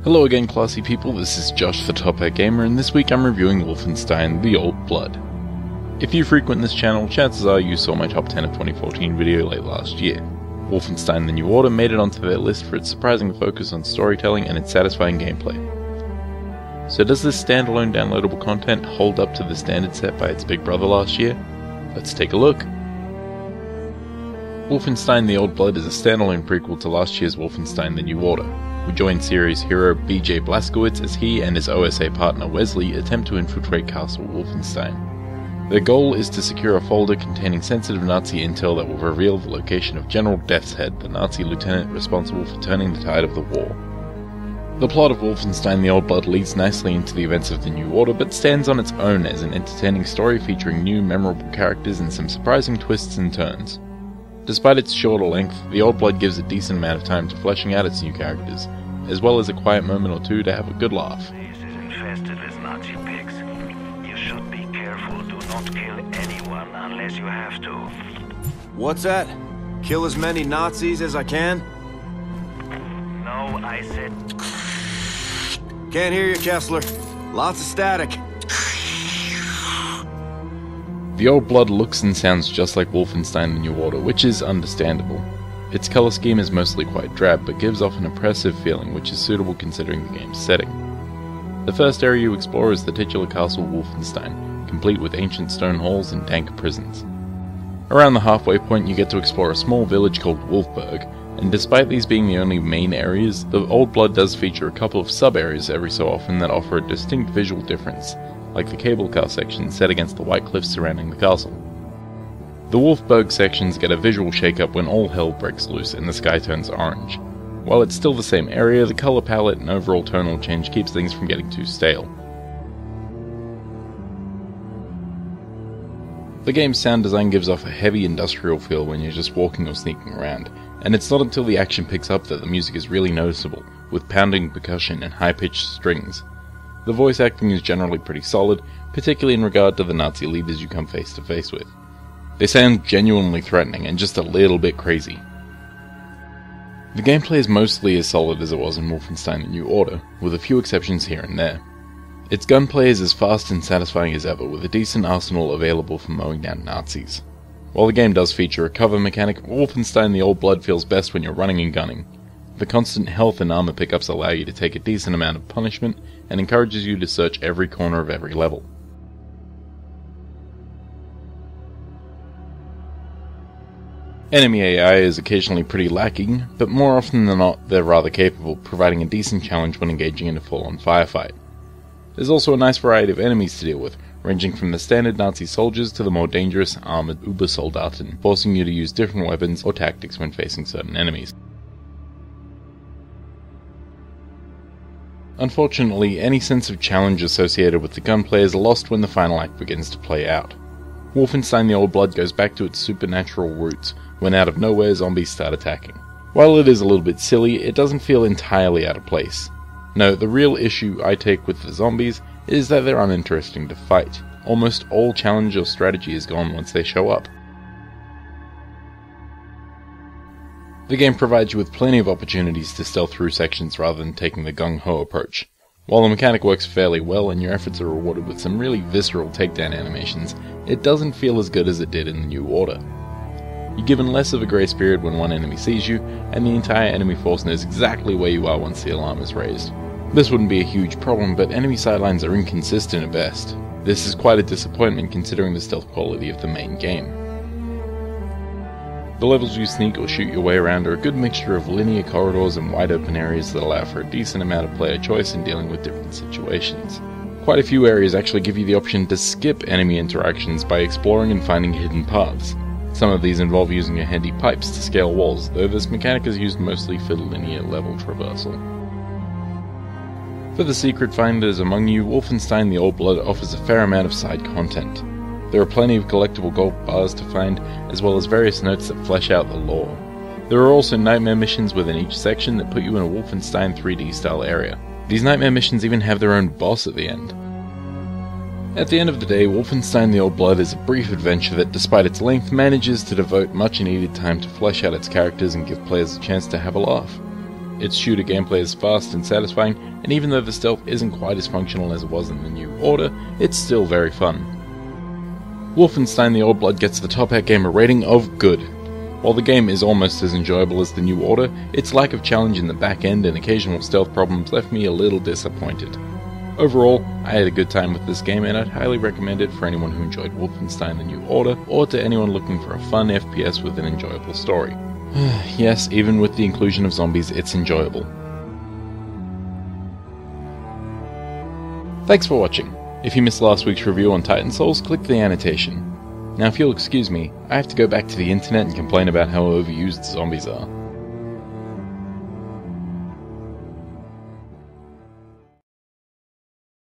Hello again, classy people, this is Josh the Top Hat Gamer, and this week I'm reviewing Wolfenstein: The Old Blood. If you frequent this channel, chances are you saw my top 10 of 2014 video late last year. Wolfenstein: The New Order made it onto their list for its surprising focus on storytelling and its satisfying gameplay. So does this standalone downloadable content hold up to the standard set by its big brother last year? Let's take a look. Wolfenstein: The Old Blood is a standalone prequel to last year's Wolfenstein: The New Order. We join series hero BJ Blazkowicz as he and his OSA partner Wesley attempt to infiltrate Castle Wolfenstein. Their goal is to secure a folder containing sensitive Nazi intel that will reveal the location of General Death's Head, the Nazi lieutenant responsible for turning the tide of the war. The plot of Wolfenstein: The Old Blood leads nicely into the events of the New Order, but stands on its own as an entertaining story featuring new, memorable characters and some surprising twists and turns. Despite its shorter length, The Old Blood gives a decent amount of time to fleshing out its new characters, as well as a quiet moment or two to have a good laugh. This is infested with Nazi pigs. You should be careful. Do not kill anyone unless you have to. What's that? Kill as many Nazis as I can? No, I said... Can't hear you, Kessler. Lots of static. The Old Blood looks and sounds just like Wolfenstein: The New Order, which is understandable. Its colour scheme is mostly quite drab, but gives off an oppressive feeling which is suitable considering the game's setting. The first area you explore is the titular Castle Wolfenstein, complete with ancient stone halls and dank prisons. Around the halfway point you get to explore a small village called Wolfburg, and despite these being the only main areas, the Old Blood does feature a couple of sub-areas every so often that offer a distinct visual difference, like the cable car section set against the white cliffs surrounding the castle. The Wolfburg sections get a visual shake-up when all hell breaks loose and the sky turns orange. While it's still the same area, the colour palette and overall tonal change keeps things from getting too stale. The game's sound design gives off a heavy industrial feel when you're just walking or sneaking around, and it's not until the action picks up that the music is really noticeable, with pounding percussion and high-pitched strings. The voice acting is generally pretty solid, particularly in regard to the Nazi leaders you come face to face with. They sound genuinely threatening and just a little bit crazy. The gameplay is mostly as solid as it was in Wolfenstein: The New Order, with a few exceptions here and there. Its gunplay is as fast and satisfying as ever, with a decent arsenal available for mowing down Nazis. While the game does feature a cover mechanic, Wolfenstein: The Old Blood feels best when you're running and gunning. The constant health and armor pickups allow you to take a decent amount of punishment, and encourages you to search every corner of every level. Enemy AI is occasionally pretty lacking, but more often than not they're rather capable, providing a decent challenge when engaging in a full-on firefight. There's also a nice variety of enemies to deal with, ranging from the standard Nazi soldiers to the more dangerous armoured Übersoldaten, forcing you to use different weapons or tactics when facing certain enemies. Unfortunately, any sense of challenge associated with the gunplay is lost when the final act begins to play out. Wolfenstein: The Old Blood goes back to its supernatural roots, when out of nowhere zombies start attacking. While it is a little bit silly, it doesn't feel entirely out of place. No, the real issue I take with the zombies is that they're uninteresting to fight. Almost all challenge or strategy is gone once they show up. The game provides you with plenty of opportunities to stealth through sections rather than taking the gung-ho approach. While the mechanic works fairly well and your efforts are rewarded with some really visceral takedown animations, it doesn't feel as good as it did in the New Order. You're given less of a grace period when one enemy sees you, and the entire enemy force knows exactly where you are once the alarm is raised. This wouldn't be a huge problem, but enemy sightlines are inconsistent at best. This is quite a disappointment considering the stealth quality of the main game. The levels you sneak or shoot your way around are a good mixture of linear corridors and wide open areas that allow for a decent amount of player choice in dealing with different situations. Quite a few areas actually give you the option to skip enemy interactions by exploring and finding hidden paths. Some of these involve using your handy pipes to scale walls, though this mechanic is used mostly for linear level traversal. For the secret finders among you, Wolfenstein: The Old Blood offers a fair amount of side content. There are plenty of collectible gold bars to find, as well as various notes that flesh out the lore. There are also nightmare missions within each section that put you in a Wolfenstein 3D style area. These nightmare missions even have their own boss at the end. At the end of the day, Wolfenstein: The Old Blood is a brief adventure that, despite its length, manages to devote much needed time to flesh out its characters and give players a chance to have a laugh. Its shooter gameplay is fast and satisfying, and even though the stealth isn't quite as functional as it was in the New Order, it's still very fun. Wolfenstein: The Old Blood gets the top hat gamer rating of good. While the game is almost as enjoyable as the New Order, its lack of challenge in the back end and occasional stealth problems left me a little disappointed. Overall, I had a good time with this game, and I'd highly recommend it for anyone who enjoyed Wolfenstein: The New Order, or to anyone looking for a fun FPS with an enjoyable story. Yes, even with the inclusion of zombies, it's enjoyable. Thanks for watching. If you missed last week's review on Titan Souls, click the annotation. Now if you'll excuse me, I have to go back to the internet and complain about how overused zombies are.